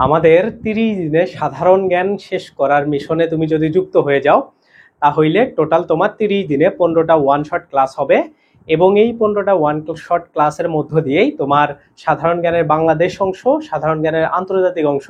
আমাদের 30 দিনে সাধারণ জ্ঞান শেষ করার মিশনে তুমি যদি যুক্ত হয়ে যাও, তাহলে টোটাল তোমার 30 দিনে 15টা ওয়ান শট ক্লাস হবে। এবং এই 15টা ওয়ান শট ক্লাসের মধ্য দিয়েই তোমার সাধারণ জ্ঞানের বাংলাদেশ অংশ, সাধারণ জ্ঞানের আন্তর্জাতিক অংশ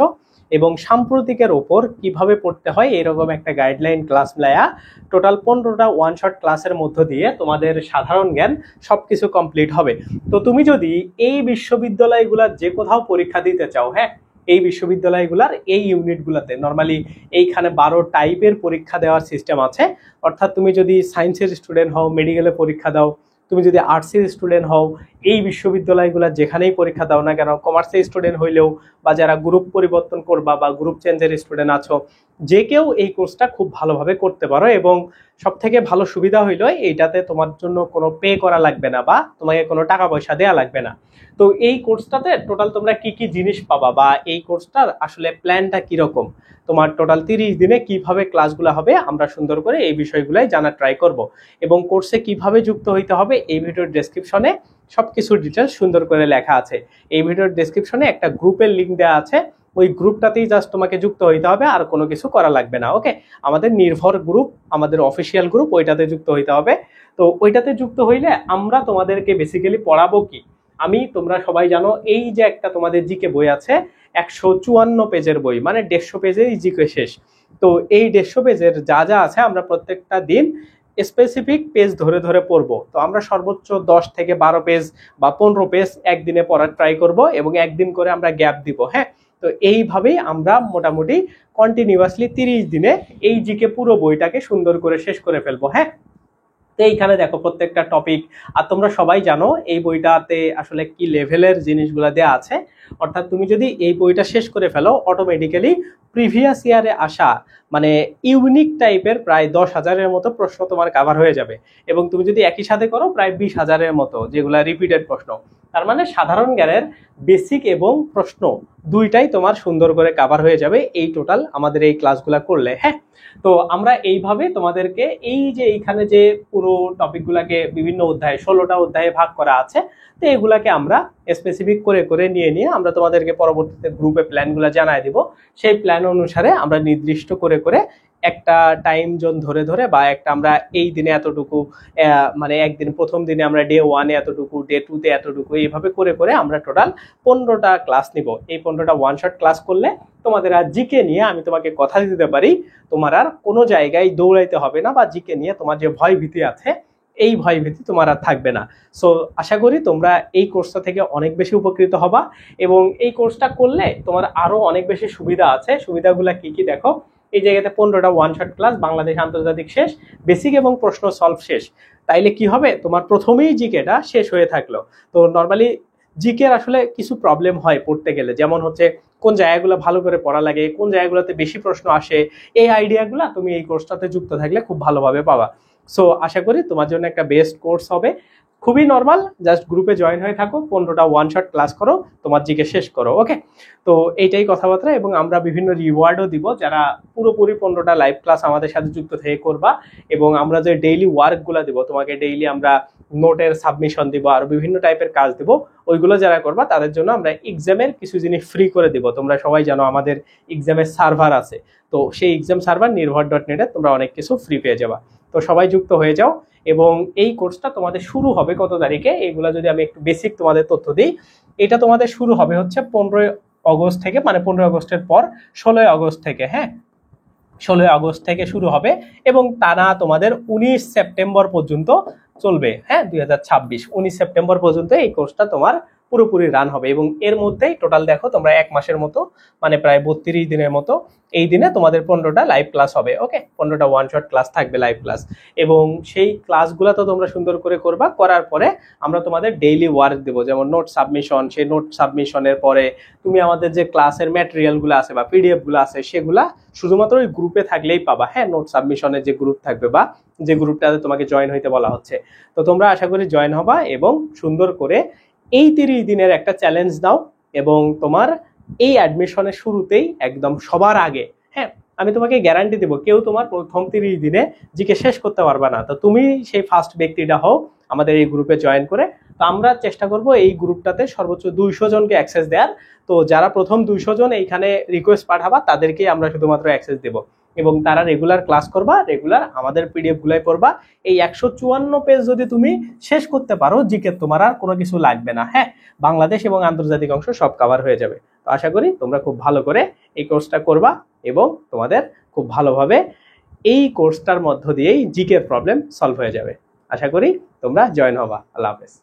এবং সাম্প্রতিকের ওপর কিভাবে পড়তে হয় এরকম একটা গাইডলাইন ক্লাস মিলায়া টোটাল 15টা ওয়ান শট ক্লাসের মধ্য দিয়ে তোমাদের সাধারণ জ্ঞান সবকিছু কমপ্লিট হবে। তো তুমি যদি এই বিশ্ববিদ্যালয়গুলোর যে কোথাও পরীক্ষা দিতে চাও, হ্যাঁ, এই বিশ্ববিদ্যালয়গুলোর এই ইউনিটগুলোতে নর্মালি এইখানে 12 টাইপের পরীক্ষা দেওয়ার সিস্টেম আছে। অর্থাৎ তুমি যদি সায়েন্সের স্টুডেন্ট হও, মেডিকেলে পরীক্ষা দাও, তুমি যদি আর্টসের স্টুডেন্ট হও, এই বিশ্ববিদ্যালয়গুলো যেখানেই পরীক্ষা দাও না কেন, কমার্সের স্টুডেন্ট হইলেও বা যারা গ্রুপ পরিবর্তন করবা বা গ্রুপ চেঞ্জের স্টুডেন্ট আছো, যে কেউ এই কোর্সটা খুব ভালোভাবে করতে পারো। এবং সব থেকে ভালো সুবিধা হইলো এইটাতে তোমার জন্য কোনো পে করা লাগবে না বা তোমাকে কোনো টাকা পয়সা দেওয়া লাগবে না। তো এই কোর্সটাতে টোটাল তোমরা কি কি জিনিস পাবা বা এই কোর্সটার আসলে প্ল্যানটা কিরকম, তোমার টোটাল 30 দিনে কিভাবে ক্লাসগুলো হবে, আমরা সুন্দর করে এই বিষয়গুলাই জানার ট্রাই করব। এবং কোর্সে কিভাবে যুক্ত হইতে হবে এই ভিডিওর ডেসক্রিপশনে সবকিছুর ডিটেলস সুন্দর করে লেখা আছে। এই ভিডিওর ডেসক্রিপশনে একটা গ্রুপের লিঙ্ক দেওয়া আছে, ওই গ্রুপটাতেই জাস্ট তোমাকে যুক্ত হইতে হবে, আর কোনো কিছু করা লাগবে না। ওকে, আমাদের নির্ভর গ্রুপ, আমাদের অফিসিয়াল গ্রুপ, ওইটাতে যুক্ত হইতে হবে। তো ওইটাতে যুক্ত হইলে আমরা তোমাদেরকে বেসিক্যালি পড়াবো কি, তোমরা সবাই জানো এই যে একটা তোমাদের জিকে বই আছে 154 পেজের বই, মানে 150 পেজেই জিকে শেষ। তো এই 150 পেজের যা যা আছে আমরা প্রত্যেকটা দিন স্পেসিফিক পেজ ধরে ধরে পড়বো। তো আমরা সর্বোচ্চ 10 থেকে 12 পেজ বা 15 পেজ একদিনে পড়ার ট্রাই করব এবং একদিন করে আমরা গ্যাপ দিব। হ্যাঁ, তো এইভাবেই আমরা মোটামুটি কন্টিনিউয়াসলি 30 দিনে এই জিকে পুরো বইটাকে সুন্দর করে শেষ করে ফেলবো। হ্যাঁ, তো এইখানে দেখো প্রত্যেকটা টপিক, আর তোমরা সবাই জানো এই বইটাতে আসলে কি লেভেলের জিনিসগুলো দেওয়া আছে। অর্থাৎ তুমি যদি এই বইটা শেষ করে ফেলো, অটোমেটিক্যালি প্রিভিয়াস ইয়ারে আসা মানে ইউনিক টাইপের প্রায় 10,000-এর মতো প্রশ্ন তোমার কাভার হয়ে যাবে। এবং তুমি যদি একই সাথে করো প্রায় 20,000-এর মতো, যেগুলো রিপিটেড প্রশ্ন। তার মানে সাধারণ জ্ঞানের বেসিক এবং প্রশ্ন দুইটাই তোমার সুন্দর করে কাভার হয়ে যাবে এই টোটাল আমাদের এই ক্লাসগুলো করলে। হ্যাঁ, তো আমরা এইভাবে তোমাদেরকে এই যে এইখানে যে পুরো টপিকগুলোকে বিভিন্ন অধ্যায়ে 16টা অধ্যায়ে ভাগ করা আছে, তো এগুলাকে আমরা স্পেসিফিক করে করে নিয়ে নিয়ে আমরা তোমাদেরকে পরবর্তীতে গ্রুপে প্ল্যানগুলো জানায় দিব। সেই প্ল্যান অনুসারে আমরা নির্দিষ্ট করে করে একটা টাইম জোন ধরে ধরে বা একটা আমরা এই দিনে এতটুকু, মানে একদিন প্রথম দিনে আমরা ডে 1-এ এতটুকু, ডে 2-তে এতটুকু, এইভাবে করে করে আমরা টোটাল 15টা ক্লাস নিব। এই 15টা ওয়ান শট ক্লাস করলে তোমাদের আর জিকে নিয়ে আমি তোমাকে কথা দিতে পারি, তোমার আর কোনো জায়গায় দৌড়াইতে হবে না, বা জিকে নিয়ে তোমার যে ভয় ভীতি আছে এই ভয় ভীতি তোমার আর থাকবে না। সো আশা করি তোমরা এই কোর্সটা থেকে অনেক বেশি উপকৃত হবা। এবং এই কোর্সটা করলে তোমার আরো অনেক বেশি সুবিধা আছে। সুবিধাগুলো কি কি দেখো, এই জায়গাতে 15টা ওয়ান শট ক্লাস, বাংলাদেশ আন্তর্জাতিক শেষ, বেসিক এবং প্রশ্ন সলভ শেষ। তাইলে কি হবে, তোমার প্রথমেই জিকেটা শেষ হয়ে থাকলো। তো নর্মালি জিকের আসলে কিছু প্রবলেম হয় পড়তে গেলে, যেমন হচ্ছে কোন জায়গাগুলো ভালো করে পড়া লাগে, কোন জায়গাগুলোতে বেশি প্রশ্ন আসে, এই আইডিয়াগুলো তুমি এই কোর্সটাতে যুক্ত থাকলে খুব ভালোভাবে পাবা। সো আশা করি তোমার জন্য একটা বেস্ট কোর্স হবে। খুবই নর্মাল, জাস্ট গ্রুপে জয়েন হয়ে থাকো, 15টা ওয়ান শট ক্লাস করো, তোমার জিকে শেষ করো। ওকে, তো এইটাই কথাবার্তা। এবং আমরা বিভিন্ন রিওয়ার্ডও দিব যারা পুরোপুরি 15টা লাইভ ক্লাস আমাদের সাথে যুক্ত থেকে করবা। এবং আমরা যে ডেইলি ওয়ার্কগুলো দিব তোমাকে, ডেইলি আমরা নোটের সাবমিশন দিব, আর বিভিন্ন টাইপের কাজ দিব, ওইগুলো যারা করবা তাদের জন্য আমরা এক্সামের কিছু জিনিস ফ্রি করে দিব। তোমরা সবাই জানো আমাদের এক্সামের সার্ভার আছে, তো সেই এক্সাম সার্ভার নির্ভর.net-এ তোমরা অনেক কিছু ফ্রি পেয়ে যাবা। তো সবাই যুক্ত হয়ে যাও। এবং এই কোর্সটা তোমাদের শুরু হবে কত তারিখে, এইগুলা যদি আমি একটু বেসিক তোমাদের তথ্য দিই, এটা তোমাদের শুরু হবে হচ্ছে 15 আগস্ট থেকে, মানে 15 আগস্টের পর 16 আগস্ট থেকে। হ্যাঁ, 16 আগস্ট থেকে শুরু হবে এবং টানা তোমাদের 19 সেপ্টেম্বর পর্যন্ত চলবে। হ্যাঁ, 2026 19 সেপ্টেম্বর পর্যন্ত এই কোর্সটা তোমার পুরোপুরি রান হবে। এবং এর মধ্যেই টোটাল দেখো তোমরা এক মাসের মতো, মানে প্রায় 32 দিনের মতো এই দিনে তোমাদের 15টা লাইভ ক্লাস হবে। ওকে, 15টা ওয়ান শট ক্লাস থাকবে, লাইভ ক্লাস। এবং সেই ক্লাসগুলো তো তোমরা সুন্দর করে করবা, করার পরে আমরা তোমাদের ডেইলি ওয়ার্ক দেবো, যেমন নোট সাবমিশন। সেই নোট সাবমিশনের পরে তুমি আমাদের যে ক্লাসের ম্যাটেরিয়ালগুলো আছে বা পিডিএফগুলো আছে সেগুলা শুধুমাত্র ওই গ্রুপে থাকলেই পাবা। হ্যাঁ, নোট সাবমিশনের যে গ্রুপ থাকবে বা যে গ্রুপটাতে তোমাকে জয়েন হইতে বলা হচ্ছে, তো তোমরা আশা করি জয়েন হবা এবং সুন্দর করে এই 30 দিনের একটা চ্যালেঞ্জ দাও। এবং তোমার এই অ্যাডমিশনের শুরুতেই একদম সবার আগে, হ্যাঁ, আমি তোমাকে গ্যারান্টি দেবো কেউ তোমার প্রথম 30 দিনে জিকে শেষ করতে পারবে না। তো তুমি সেই ফার্স্ট ব্যক্তিটা হও আমাদের এই গ্রুপে জয়েন করে। তো আমরা চেষ্টা করব এই গ্রুপটাতে সর্বোচ্চ 200 জনকে অ্যাক্সেস দেওয়ার। তো যারা প্রথম 200 জন এইখানে রিকোয়েস্ট পাঠাবা তাদেরকেই আমরা শুধুমাত্র অ্যাক্সেস দেব, এবং তারা রেগুলার ক্লাস করবা, রেগুলার আমাদের পিডিএফ গুলাই পড়বা। এই 154 পেজ যদি তুমি শেষ করতে পারো, জিকে তোমার আর কোনো কিছু লাগবে না। হ্যাঁ, বাংলাদেশ এবং আন্তর্জাতিক অংশ সব কভার হয়ে যাবে। তো আশা করি তোমরা খুব ভালো করে এই কোর্সটা করবা এবং তোমাদের খুব ভালোভাবে এই কোর্সটার মধ্য দিয়েই জিকের প্রবলেম সলভ হয়ে যাবে। আশা করি তোমরা জয়েন হবা। আল্লাহ হাফেজ।